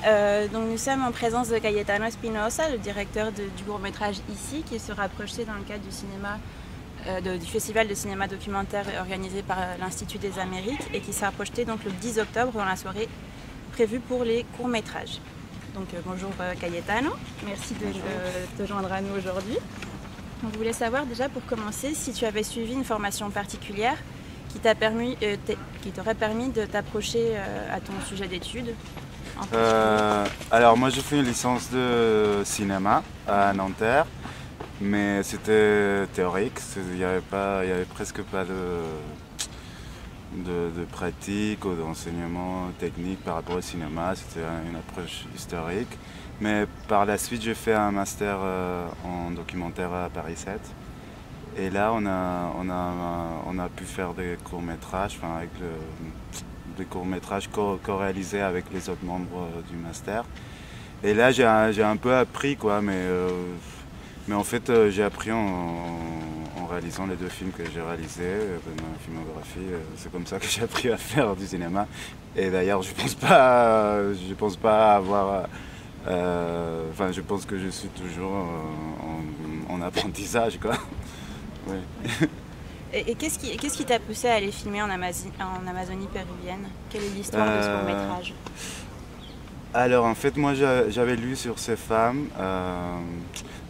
Donc nous sommes en présence de Cayetano Espinosa, le directeur du court-métrage Ici, qui sera projeté dans le cadre du festival de cinéma documentaire organisé par l'Institut des Amériques et qui sera projeté donc le 10 octobre dans la soirée prévue pour les courts-métrages. Donc bonjour Cayetano, merci de te joindre à nous aujourd'hui. On voulait savoir déjà pour commencer si tu avais suivi une formation particulière qui t'aurait permis de t'approcher à ton sujet d'études. Alors moi j'ai fait une licence de cinéma à Nanterre, mais c'était théorique, il n'y avait presque pas de pratique ou d'enseignement technique par rapport au cinéma, c'était une approche historique. Mais par la suite j'ai fait un master en documentaire à Paris 7. Et là on a pu faire des courts-métrages, des courts-métrages co-réalisés avec les autres membres du master. Et là j'ai un peu appris quoi, mais en fait j'ai appris en réalisant les deux films que j'ai réalisés, ma filmographie, c'est comme ça que j'ai appris à faire du cinéma. Et d'ailleurs je pense pas avoir... je pense que je suis toujours en apprentissage quoi. Ouais. Et qu'est-ce qui t'a poussé à aller filmer en Amazonie péruvienne? Quelle est l'histoire de ce court-métrage? Alors en fait moi j'avais lu sur ces femmes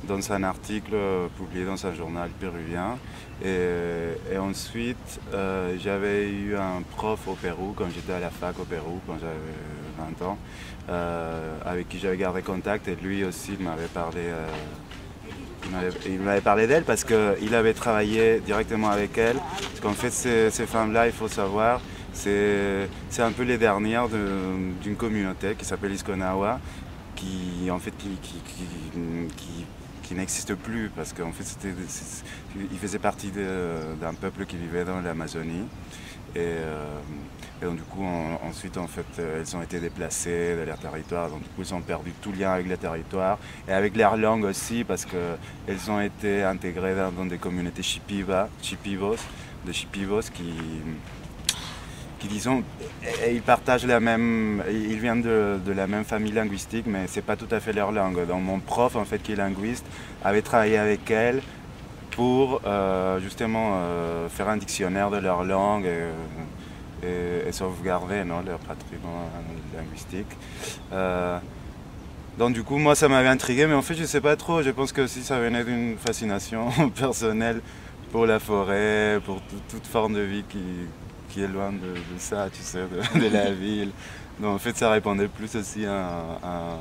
dans un article publié dans un journal péruvien et ensuite j'avais eu un prof au Pérou quand j'étais à la fac au Pérou quand j'avais 20 ans avec qui j'avais gardé contact et lui aussi il m'avait parlé d'elle parce qu'il avait travaillé directement avec elle. Parce qu'en fait, ces femmes-là, il faut savoir, c'est un peu les dernières d'une communauté qui s'appelle Isconawa, qui n'existe plus parce qu'en fait, il faisait partie d'un peuple qui vivait dans l'Amazonie. Et donc du coup ensuite en fait elles ont été déplacées de leur territoire, donc du coup ils ont perdu tout lien avec le territoire et avec leur langue aussi parce qu'elles ont été intégrées dans des communautés Chipivos qui disons, ils partagent ils viennent de la même famille linguistique mais c'est pas tout à fait leur langue. Donc mon prof en fait qui est linguiste avait travaillé avec elles pour justement faire un dictionnaire de leur langue et sauvegarder leur patrimoine linguistique. Donc du coup moi ça m'avait intrigué mais en fait je sais pas trop, je pense que aussi ça venait d'une fascination personnelle pour la forêt, pour toute forme de vie qui est loin de ça, tu sais, de la ville. Donc en fait ça répondait plus aussi à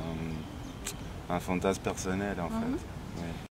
un fantasme personnel en fait. Ouais.